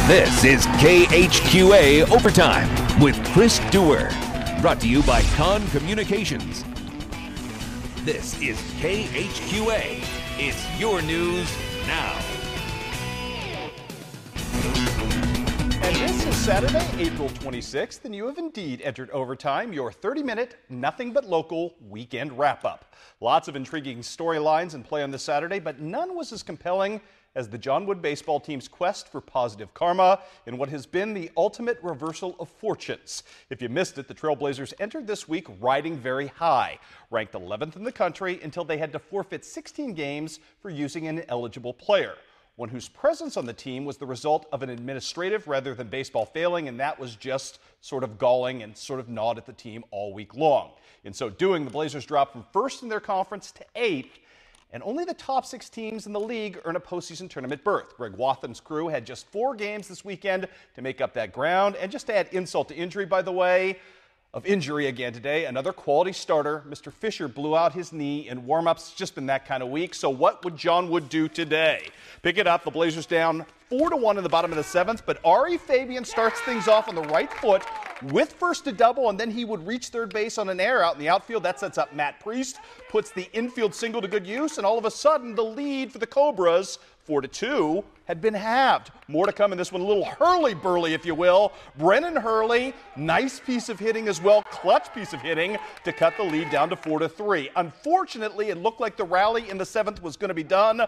This is KHQA Overtime with Chris Dewar. Brought to you by Con Communications. This is KHQA. It's your news now. And this is Saturday, April 26th, and you have indeed entered Overtime, your 30-minute, nothing but local weekend wrap-up. Lots of intriguing storylines in play on this Saturday, but none was as compelling as the John Wood baseball team's quest for positive karma in what has been the ultimate reversal of fortunes. If you missed it, the Trailblazers entered this week riding very high, ranked 11th in the country until they had to forfeit 16 games for using an ineligible player. One whose presence on the team was the result of an administrative rather than baseball failing, and that was just sort of galling and sort of gnawed at the team all week long. In so doing, the Blazers dropped from first in their conference to 8th, and only the top 6 teams in the league earn a postseason tournament berth. Greg Wathan's crew had just 4 games this weekend to make up that ground, and just to add insult to injury, by the way, of injury again today, another quality starter, Mr. Fisher, blew out his knee in warm-ups. It's just been that kind of week. So what would John Wood do today? Pick it up. The Blazers down 4-1 in the bottom of the 7th, but Ari Fabian starts things off on the right foot with first to double, and then he would reach third base on an error out in the outfield. That sets up Matt Priest, puts the infield single to good use, and all of a sudden the lead for the Cobras, 4-2, had been halved. More to come in this one. A little hurly-burly, if you will. Brennan Hurley, nice piece of hitting as well, clutch piece of hitting to cut the lead down to 4-3. Unfortunately, it looked like the rally in the 7th was going to be done.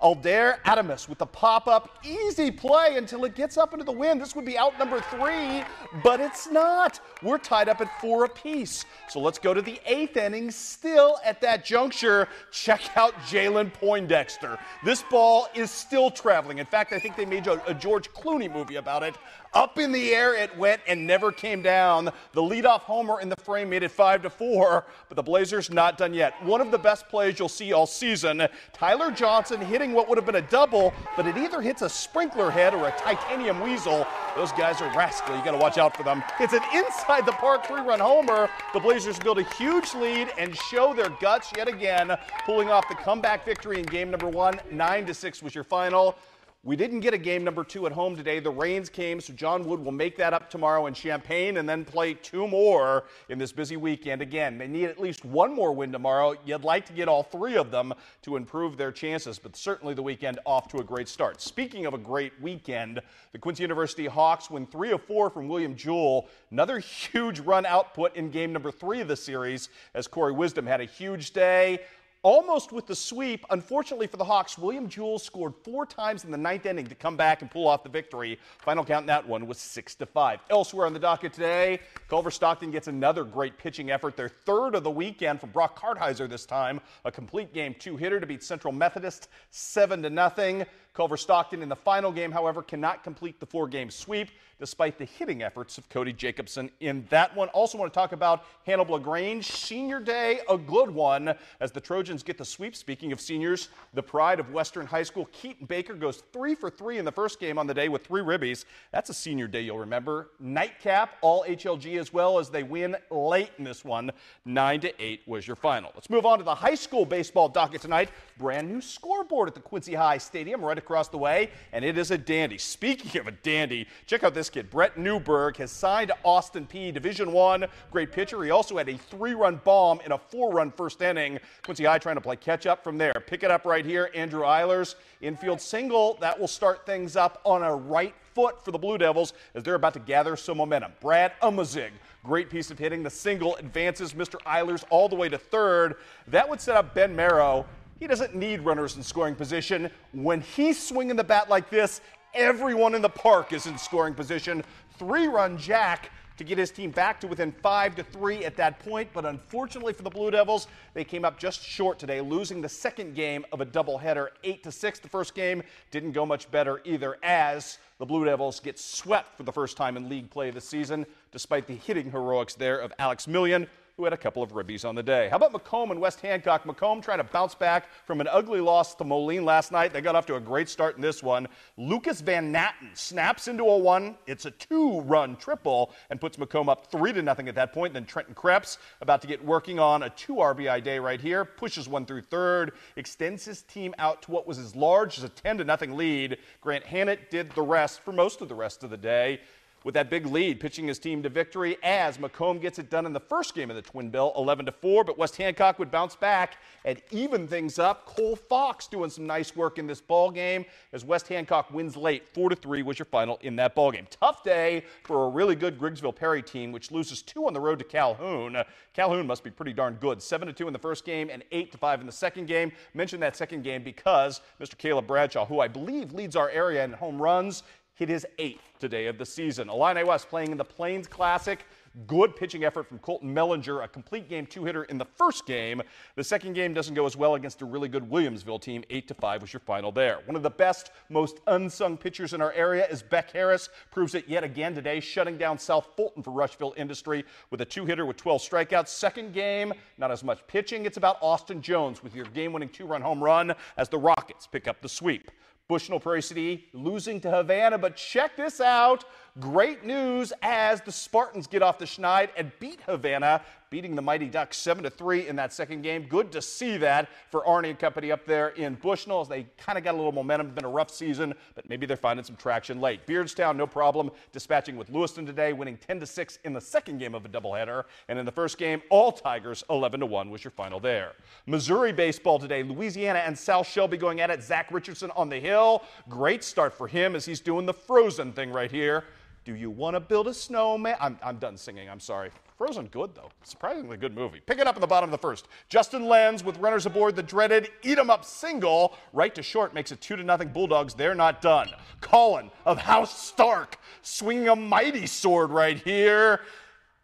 Aldair Adamus with the pop-up, easy play until it gets up into the wind. This would be out number 3, but it's not. We're tied up at 4 apiece. So let's go to the 8th inning. Still at that juncture, check out Jalen Poindexter. This ball is still traveling. In fact, I think they made a George Clooney movie about it. Up in the air it went and never came down. The leadoff homer in the frame made it 5-4, but the Blazers not done yet. One of the best plays you'll see all season. Tyler Johnson hitting what would have been a double, but it either hits a sprinkler head or a titanium weasel. Those guys are rascal. You got to watch out for them. It's an inside the park 3-run homer. The Blazers build a huge lead and show their guts yet again, pulling off the comeback victory in game number 1. 9-6 was your final. We didn't get a game number 2 at home today. The rains came, so John Wood will make that up tomorrow in Champaign and then play 2 more in this busy weekend. Again, they need at least 1 more win tomorrow. You'd like to get all 3 of them to improve their chances, but certainly the weekend off to a great start. Speaking of a great weekend, the Quincy University Hawks win 3 of 4 from William Jewell. Another huge run output in game number 3 of the series as Corey Wisdom had a huge day. Almost with the sweep. Unfortunately for the Hawks, William Jewell scored 4 times in the 9th inning to come back and pull off the victory. Final count in that one was 6-5. Elsewhere on the docket today, Culver Stockton gets another great pitching effort, their 3rd of the weekend from Brock Kartheiser this time. A complete game 2-hitter to beat Central Methodist 7-0. Culver Stockton in the final game, however, cannot complete the 4-game sweep despite the hitting efforts of Cody Jacobson in that one. Also want to talk about Hannibal LaGrange. Senior day, a good one as the Trojans get the sweep. Speaking of seniors, the pride of Western High School, Keaton Baker goes 3 for 3 in the first game on the day with 3 ribbies. That's a senior day you'll remember. Nightcap, all HLG as well as they win late in this one. 9-8 was your final. Let's move on to the high school baseball docket tonight. Brand new scoreboard at the Quincy High Stadium right across the way, and it is a dandy. Speaking of a dandy, check out this kid. Brett Newberg has signed to Austin Peay Division I. Great pitcher. He also had a 3-run bomb in a 4-run first inning. Quincy High trying to play catch up from there. Pick it up right here. Andrew Eilers, infield single. That will start things up on a right foot for the Blue Devils as they're about to gather some momentum. Brad Umazig, great piece of hitting. The single advances Mr. Eilers all the way to 3rd. That would set up Ben Marrow. He doesn't need runners in scoring position. When he's swinging the bat like this, everyone in the park is in scoring position. 3-run jack to get his team back to within 5-3 at that point. But unfortunately for the Blue Devils, they came up just short today, losing the second game of a doubleheader, 8-6. The first game didn't go much better either as the Blue Devils get swept for the first time in league play this season, despite the hitting heroics there of Alex Million, who had a couple of ribbies on the day. How about Macomb and West Hancock? Macomb trying to bounce back from an ugly loss to Moline last night. They got off to a great start in this one. Lucas Van Natten snaps into a one. It's a 2-run triple and puts Macomb up 3-0 at that point. Then Trenton Krebs about to get working on a 2 RBI day right here. Pushes one through third, extends his team out to what was as large as a 10-0 lead. Grant Hannett did the rest for most of the rest of the day with that big lead, pitching his team to victory as Macomb gets it done in the first game of the Twin Bill, 11-4, but West Hancock would bounce back and even things up. Cole Fox doing some nice work in this ball game as West Hancock wins late. 4-3 was your final in that ball game. Tough day for a really good Griggsville Perry team, which loses 2 on the road to Calhoun. Calhoun must be pretty darn good. 7-2 in the first game and 8-5 in the second game. Mentioned that second game because Mr. Caleb Bradshaw, who I believe leads our area in home runs, hit his 8th today of the season. Illini West playing in the Plains Classic. Good pitching effort from Colton Mellinger, a complete game 2-hitter in the first game. The second game doesn't go as well against a really good Williamsville team. 8-5 was your final there. One of the best, most unsung pitchers in our area is Beck Harris. Proves it yet again today, shutting down South Fulton for Rushville Industry with a 2-hitter with 12 strikeouts. Second game, not as much pitching. It's about Austin Jones with your game-winning 2-run home run as the Rockets pick up the sweep. Bushnell Prairie City losing to Havana, but check this out. Great news as the Spartans get off the schneid and beat Havana, beating the Mighty Ducks 7-3 in that second game. Good to see that for Arnie and company up there in Bushnell as they kind of got a little momentum. It's been a rough season, but maybe they're finding some traction late. Beardstown, no problem, dispatching with Lewiston today, winning 10-6 in the second game of a doubleheader. And in the first game, all Tigers, 11-1 was your final there. Missouri baseball today, Louisiana and South Shelby going at it. Zach Richardson on the hill. Great start for him as he's doing the Frozen thing right here. Do you want to build a snowman? I'm done singing, I'm sorry. Frozen good, though. Surprisingly good movie. Pick it up in the bottom of the first. Justin Lenz with runners aboard the dreaded Eat 'em Up single. Right to short makes it 2-0 Bulldogs. They're not done. Colin of House Stark swinging a mighty sword right here.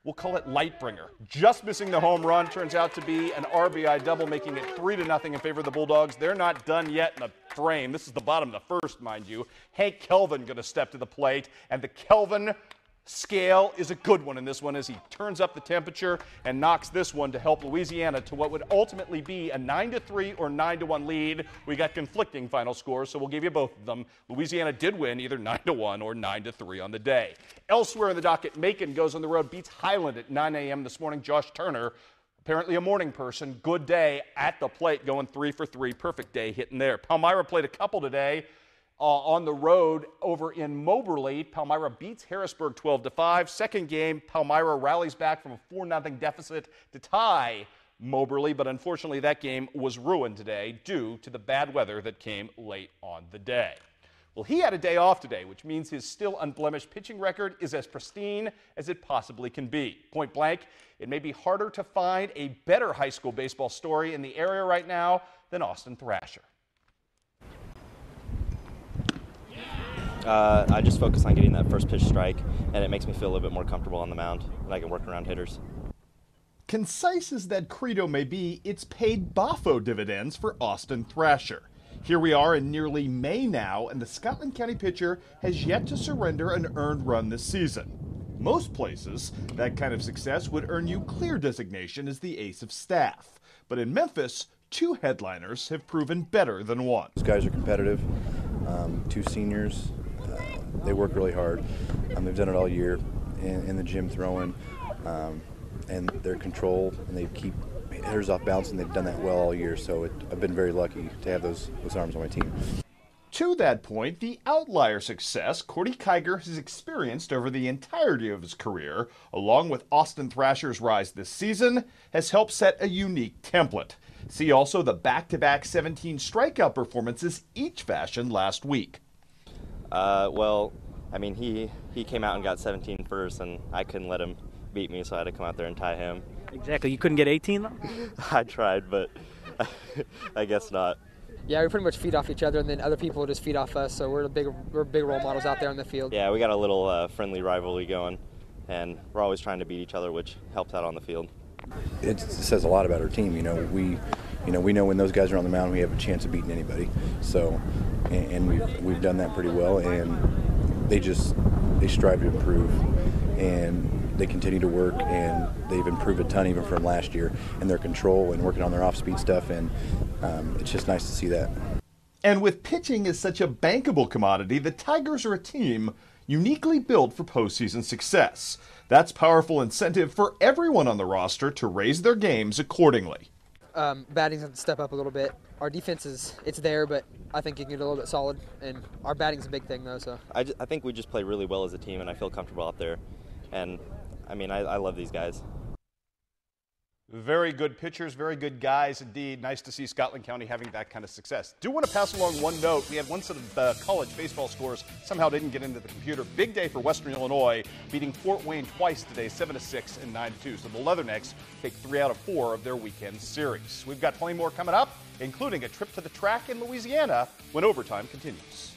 We'll call it Lightbringer. Just missing the home run. Turns out to be an RBI double, making it 3-0 in favor of the Bulldogs. They're not done yet in the frame. This is the bottom of the first, mind you. Hank Kelvin going to step to the plate, and the Kelvin scale is a good one in this one as he turns up the temperature and knocks this one to help Louisiana to what would ultimately be a 9-3 or 9-1 lead. We got conflicting final scores, so we'll give you both of them. Louisiana did win either 9-1 or 9-3 on the day. Elsewhere in the docket, Macon goes on the road, beats Highland at 9 a.m. this morning. Josh Turner, apparently a morning person, good day at the plate, going 3 for 3, perfect day hitting there. Palmyra played a couple today. On the road over in Moberly, Palmyra beats Harrisburg 12-5. Second game, Palmyra rallies back from a 4-0 deficit to tie Moberly, but unfortunately that game was ruined today due to the bad weather that came late on the day. Well, he had a day off today, which means his still unblemished pitching record is as pristine as it possibly can be. Point blank, it may be harder to find a better high school baseball story in the area right now than Austin Thrasher. I just focus on getting that first pitch strike, and it makes me feel a little bit more comfortable on the mound, and I can work around hitters. Concise as that credo may be, it's paid boffo dividends for Austin Thrasher. Here we are in nearly May now, and the Scotland County pitcher has yet to surrender an earned run this season. Most places, that kind of success would earn you clear designation as the ace of staff. But in Memphis, 2 headliners have proven better than one. Those guys are competitive, 2 seniors. They work really hard. They've done it all year in the gym throwing, and their control, and they keep hitters off balance, and they've done that well all year. So I've been very lucky to have those arms on my team. To that point, the outlier success Cordy Kiger has experienced over the entirety of his career, along with Austin Thrasher's rise this season, has helped set a unique template. See also the back-to-back 17 strikeout performances each fashioned last week. Well, I mean, he came out and got 17 first, and I couldn't let him beat me, so I had to come out there and tie him. Exactly. You couldn't get 18, though? I tried, but I guess not. Yeah, we pretty much feed off each other, and then other people just feed off us, so we're big role models out there in the field. Yeah, we got a little friendly rivalry going, and we're always trying to beat each other, which helps out on the field. It says a lot about our team. We know when those guys are on the mound, we have a chance of beating anybody. So, and we've done that pretty well, and they strive to improve. And they continue to work, and they've improved a ton even from last year in their control and working on their off-speed stuff, and it's just nice to see that. And with pitching as such a bankable commodity, the Tigers are a team uniquely built for postseason success. That's powerful incentive for everyone on the roster to raise their games accordingly. Batting's have to step up a little bit. Our defense it's there, but I think it can get a little bit solid. And our batting's a big thing, though. So I think we just play really well as a team, and I feel comfortable out there. And I mean, I love these guys. Very good pitchers, very good guys indeed. Nice to see Scotland County having that kind of success. Do want to pass along one note. We had one set of college baseball scores somehow didn't get into the computer. Big day for Western Illinois, beating Fort Wayne twice today, 7-6 and 9-2. So the Leathernecks take 3 out of 4 of their weekend series. We've got plenty more coming up, including a trip to the track in Louisiana when overtime continues.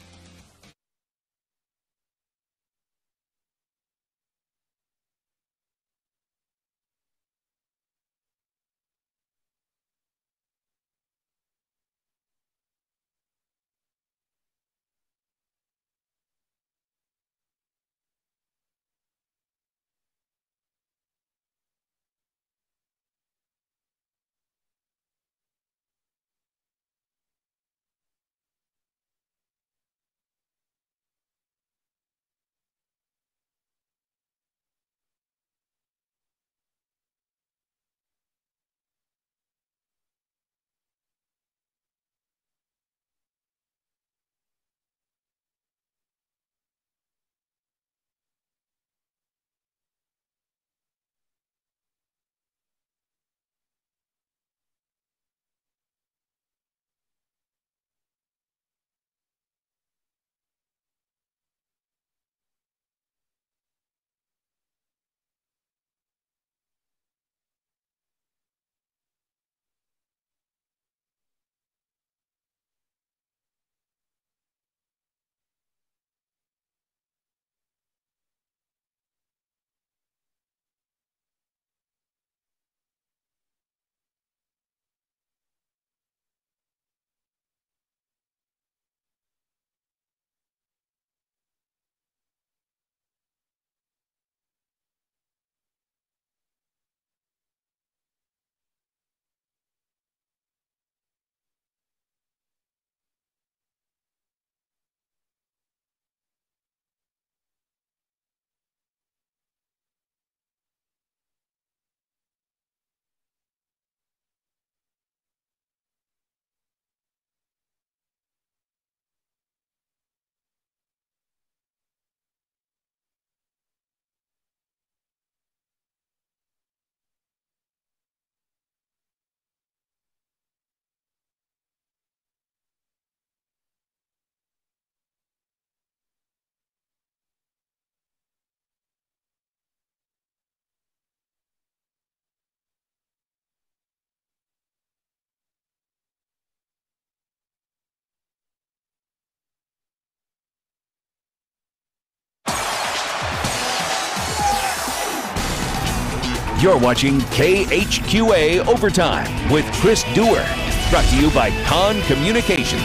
You're watching KHQA Overtime with Chris Dewar. Brought to you by Con Communications.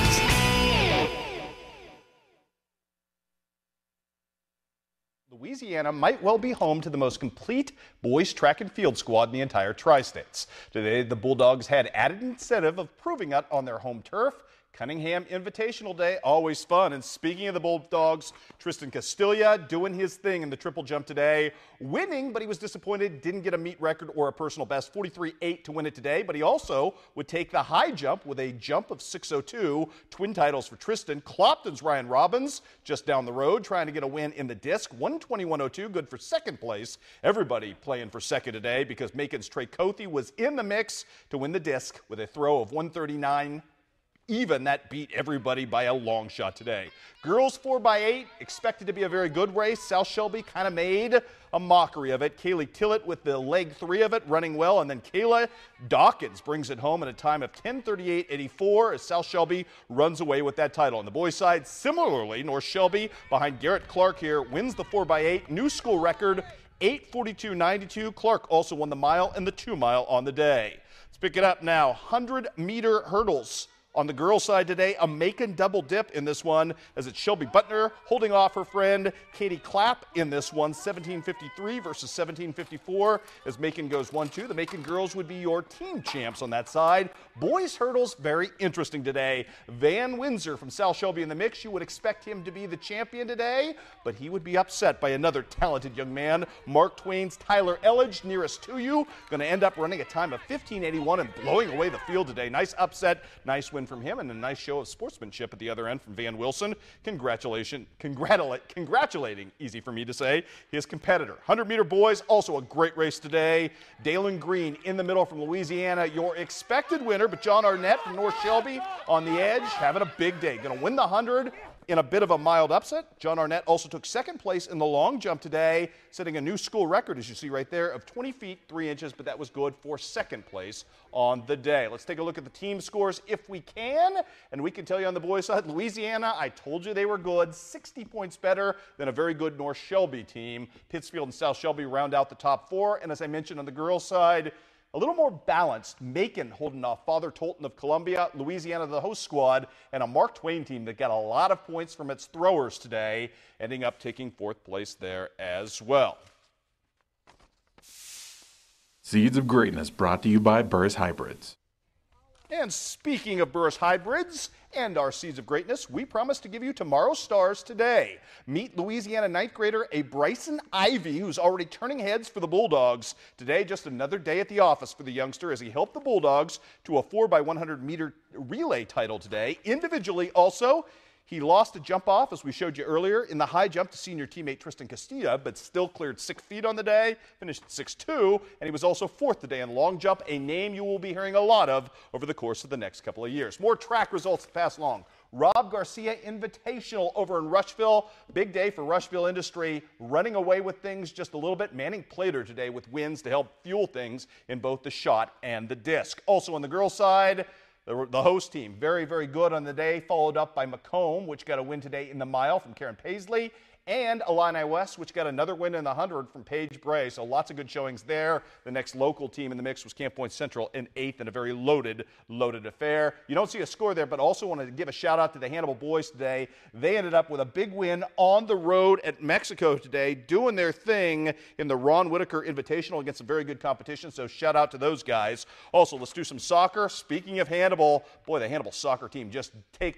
Louisiana might well be home to the most complete boys track and field squad in the entire Tri-States. Today, the Bulldogs had added incentive of proving it on their home turf. Cunningham Invitational Day, always fun. And speaking of the Bulldogs, Tristan Castilla doing his thing in the triple jump today, winning, but he was disappointed, didn't get a meet record or a personal best, 43.8 to win it today. But he also would take the high jump with a jump of 6.02, twin titles for Tristan. Clopton's Ryan Robbins just down the road trying to get a win in the disc, 121.02, good for second place. Everybody playing for second today because Macon's Trey Cothe was in the mix to win the disc with a throw of 139. Even that beat everybody by a long shot today. Girls 4x8 expected to be a very good race. South Shelby kind of made a mockery of it. Kaylee Tillett with the leg 3 of it running well, and then Kayla Dawkins brings it home at a time of 10:38.84 as South Shelby runs away with that title. On the boys' side, similarly, North Shelby behind Garrett Clark here wins the 4x8, new school record 8:42.92. Clark also won the mile and the 2 mile on the day. Let's pick it up now. 100-meter hurdles. On the girls' side today, a Macon double dip in this one, as it's Shelby Butner holding off her friend Katie Clapp in this one, 1753 versus 1754, as Macon goes 1-2. The Macon girls would be your team champs on that side. Boys hurdles, very interesting today. Van Windsor from South Shelby in the mix. You would expect him to be the champion today, but he would be upset by another talented young man, Mark Twain's Tyler Elledge, nearest to you. Going to end up running a time of 15:81 and blowing away the field today. Nice upset, nice win from him, and a nice show of sportsmanship at the other end from Van Wilson. Congratulating, easy for me to say, his competitor. 100-meter boys, also a great race today. Dalen Green in the middle from Louisiana, your expected winner, but John Arnett from North Shelby on the edge, having a big day. Going to win the 100 in a bit of a mild upset. John Arnett also took second place in the long jump today, setting a new school record, as you see right there, of 20 feet 3 inches, but that was good for second place on the day. Let's take a look at the team scores if we can, and we can tell you on the boys' side, Louisiana, I told you they were good, 60 points better than a very good North Shelby team. Pittsfield and South Shelby round out the top 4, and as I mentioned on the girls' side, a little more balanced. Macon holding off Father Tolton of Columbia, Louisiana the host squad, and a Mark Twain team that got a lot of points from its throwers today, ending up taking 4th place there as well. Seeds of Greatness brought to you by Burris Hybrids. And speaking of Burris Hybrids and our Seeds of Greatness, we promise to give you tomorrow's stars today. Meet Louisiana 9th grader a Bryson Ivy, who's already turning heads for the Bulldogs. Today, just another day at the office for the youngster as he helped the Bulldogs to a 4x100 meter relay title today. Individually also, he lost a jump off, as we showed you earlier, in the high jump to senior teammate Tristan Castilla, but still cleared 6 feet on the day, finished at 6'2", and he was also 4th today in long jump, a name you will be hearing a lot of over the course of the next couple of years. More track results to pass along. Rob Garcia Invitational over in Rushville. Big day for Rushville Industry, running away with things just a little bit. Manning Plater today with wins to help fuel things in both the shot and the disc. Also on the girls' side, the host team, very, very good on the day, followed up by Macomb, which got a win today in the mile from Karen Paisley, and Illini West, which got another win in the 100 from Paige Bray. So lots of good showings there. The next local team in the mix was Camp Point Central in 8th in a very loaded affair. You don't see a score there, but also wanted to give a shout out to the Hannibal boys today. They ended up with a big win on the road at Mexico today, doing their thing in the Ron Whitaker Invitational against some very good competition. So shout out to those guys. Also, let's do some soccer. Speaking of Hannibal, boy, the Hannibal soccer team just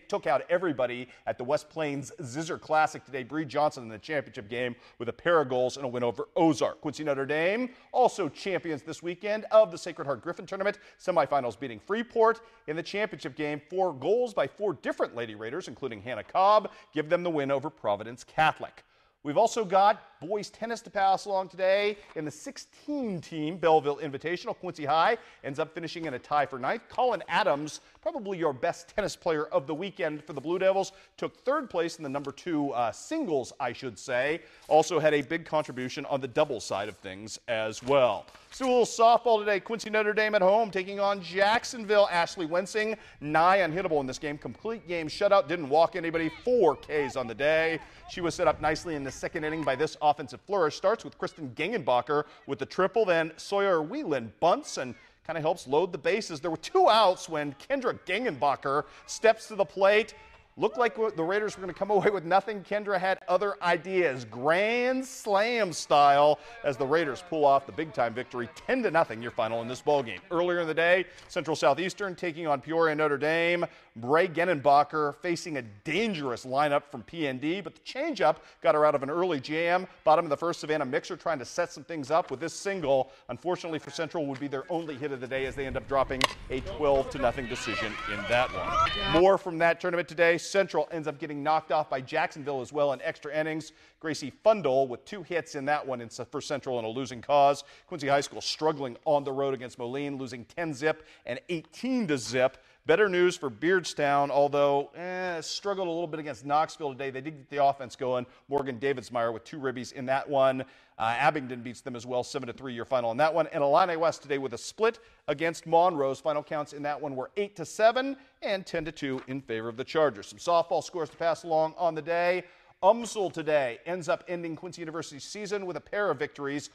took out everybody at the West Plains Zizzer Classic today. Bree Johnson in the championship game with a pair of goals and a win over Ozark. Quincy Notre Dame also champions this weekend of the Sacred Heart Griffin Tournament. Semifinals beating Freeport in the championship game. 4 goals by 4 different Lady Raiders, including Hannah Cobb, give them the win over Providence Catholic. We've also got boys tennis to pass along today in the 16-team Belleville Invitational. Quincy High ends up finishing in a tie for 9th. Colin Adams, probably your best tennis player of the weekend for the Blue Devils, took 3rd place in the number 2 singles, I should say. Also had a big contribution on the doubles side of things as well. So a little softball today. Quincy Notre Dame at home taking on Jacksonville. Ashley Wensing, nigh unhittable in this game. Complete game shutout. Didn't walk anybody. 4 Ks on the day. She was set up nicely in the second inning by this offensive flourish. Starts with Kristen Gengenbacher with the triple. Then Sawyer Whelan bunts and kind of helps load the bases. There were 2 outs when Kendra Gengenbacher steps to the plate. Looked like the Raiders were going to come away with nothing. Kendra had other ideas, grand slam style, as the Raiders pull off the big-time victory, 10-0, your final in this ballgame. Earlier in the day, Central Southeastern taking on Peoria Notre Dame. Bray Genenbacher facing a dangerous lineup from PND, but the changeup got her out of an early jam. Bottom of the first, Savannah Mixer trying to set some things up with this single. Unfortunately for Central, would be their only hit of the day as they end up dropping a 12-0 decision in that one. More from that tournament today. Central ends up getting knocked off by Jacksonville as well in extra innings. Gracie Fundle with 2 hits in that one for Central in a losing cause. Quincy High School struggling on the road against Moline, losing 10-0 and 18-0. Better news for Beardstown, although struggled a little bit against Knoxville today. They did get the offense going. Morgan Davidsmeyer with 2 ribbies in that one. Abingdon beats them as well, 7-3 your final in that one. And Illini West today with a split against Monroe's. Final counts in that one were 8-7 and 10-2 in favor of the Chargers. Some softball scores to pass along on the day. UMSL today ends up ending Quincy University's season with a pair of victories.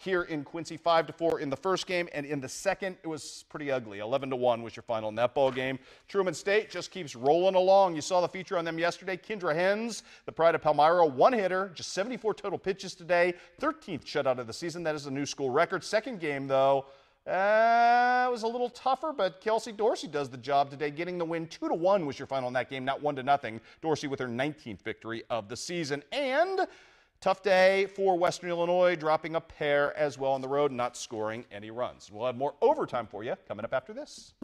here in Quincy, 5-4 in the first game, and in the second, it was pretty ugly. 11-1 was your final in that ball game. Truman State just keeps rolling along. You saw the feature on them yesterday. Kendra Hens, the pride of Palmyra, one hitter, just 74 total pitches today, 13th shutout of the season. That is a new school record. Second game, though, it was a little tougher, but Kelsey Dorsey does the job today, getting the win. 2-1 was your final in that game, not 1-0. Dorsey with her 19th victory of the season. And tough day for Western Illinois, dropping a pair as well on the road, not scoring any runs. We'll have more overtime for you coming up after this.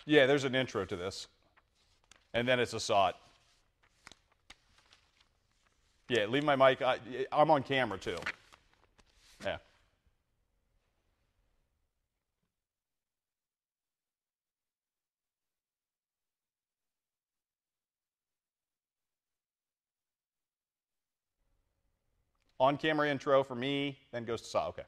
Yeah, there's an intro to this. And then it's a SOT. Yeah, leave my mic. I'm on camera, too. Yeah. On-camera intro for me, then goes to SOT. Okay.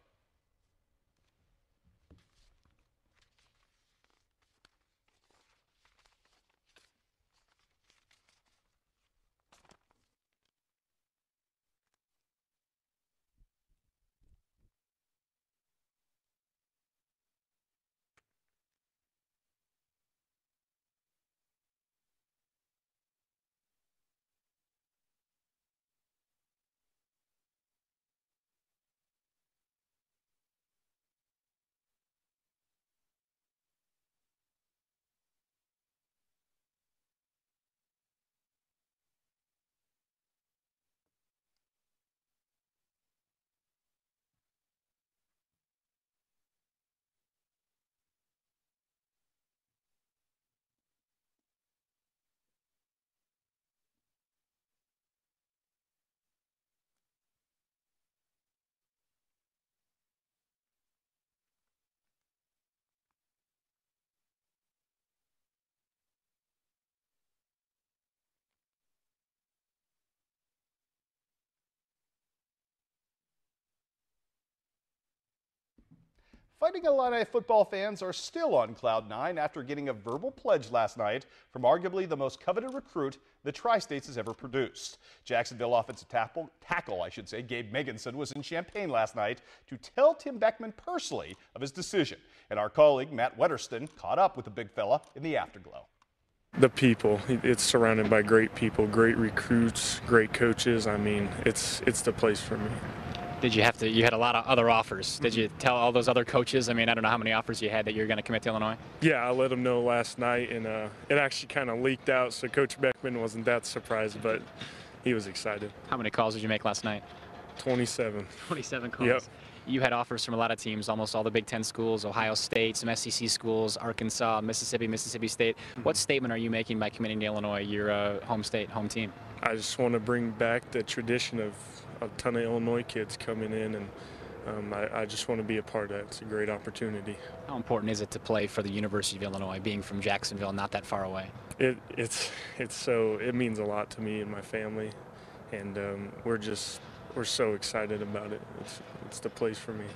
Fighting Illini football fans are still on cloud nine after getting a verbal pledge last night from arguably the most coveted recruit the Tri-States has ever produced. Jacksonville offensive tackle, Gabe Meganson was in Champaign last night to tell Tim Beckman personally of his decision. And our colleague Matt Wetterston caught up with the big fella in the afterglow. The people, it's surrounded by great people, great recruits, great coaches. I mean, it's the place for me. You had a lot of other offers. Did you tell all those other coaches? I mean, I don't know how many offers you had that you're going to commit to Illinois. Yeah, I let them know last night, and it actually kind of leaked out, so Coach Beckman wasn't that surprised, but he was excited. How many calls did you make last night? 27. 27 calls. Yep. You had offers from a lot of teams, almost all the Big Ten schools, Ohio State, some SEC schools, Arkansas, Mississippi State. What statement are you making by committing to Illinois, your home state, home team? I just want to bring back the tradition of a ton of Illinois kids coming in, and I just want to be a part of that. It's a great opportunity. How important is it to play for the University of Illinois, being from Jacksonville, not that far away? It means a lot to me and my family, and we're so excited about it. It's the place for me.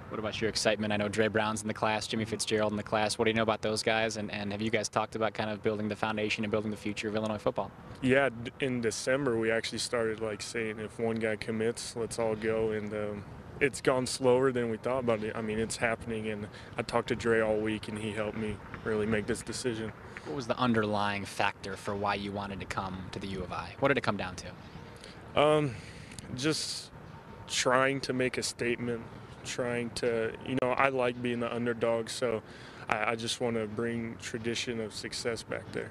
What about your excitement? I know Dre Brown's in the class, Jimmy Fitzgerald in the class. What do you know about those guys? And have you guys talked about kind of building the foundation and building the future of Illinois football? Yeah, in December we actually started saying if one guy commits, let's all go. And it's gone slower than we thought, but I mean, it's happening. And I talked to Dre all week, and he helped me really make this decision. What was the underlying factor for why you wanted to come to the U of I? What did it come down to? Just trying to make a statement. Trying to, I like being the underdog, so I just want to bring tradition of success back there.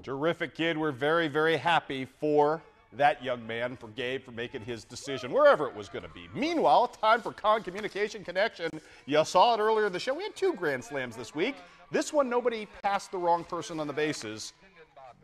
Terrific kid. We're very, very happy for that young man, for Gabe, for making his decision, wherever it was going to be. Meanwhile, time for Communication Connection. You saw it earlier in the show. We had 2 Grand Slams this week. This one, nobody passed the wrong person on the bases.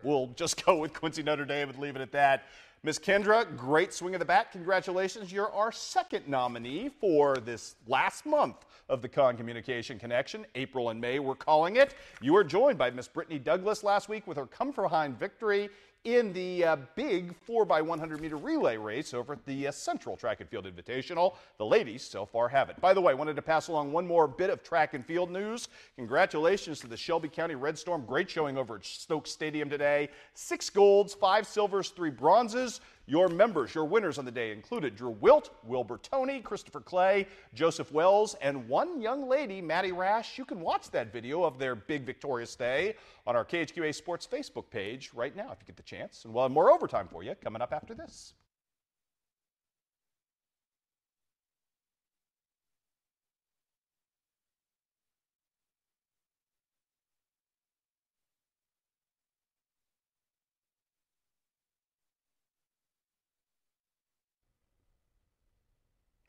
We'll just go with Quincy Notre Dame and leave it at that. Miss Kendra, great swing of the bat. Congratulations. You're our 2nd nominee for this last month of the Communication Connection. April and May, we're calling it. You were joined by Miss Brittany Douglas last week with her come-from-behind victory in the big 4x100 meter relay race over at the Central Track and Field Invitational. The ladies so far have it. By the way, wanted to pass along one more bit of track and field news. Congratulations to the Shelby County Red Storm. Great showing over at Stokes Stadium today. 6 golds, 5 silvers, 3 bronzes. Your members, your winners on the day included Drew Wilt, Wilbur Toney, Christopher Clay, Joseph Wells, and one young lady, Maddie Rash. You can watch that video of their big victorious day on our KHQA Sports Facebook page right now if you get the chance. And we'll have more overtime for you coming up after this.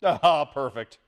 Ah, perfect.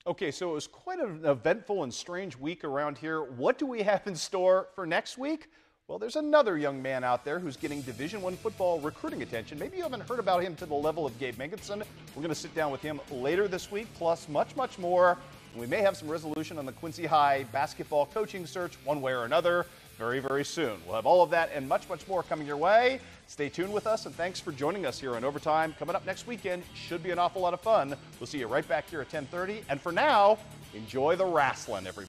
Okay, so it was quite an eventful and strange week around here. What do we have in store for next week? Well, there's another young man out there who's getting Division I football recruiting attention. Maybe you haven't heard about him to the level of Gabe Mengenson. We're going to sit down with him later this week, plus much, much more. We may have some resolution on the Quincy High basketball coaching search one way or another very, very soon. We'll have all of that and much, much more coming your way. Stay tuned with us, and thanks for joining us here on Overtime. Coming up next weekend should be an awful lot of fun. We'll see you right back here at 10:30. And for now, enjoy the wrestling, everybody.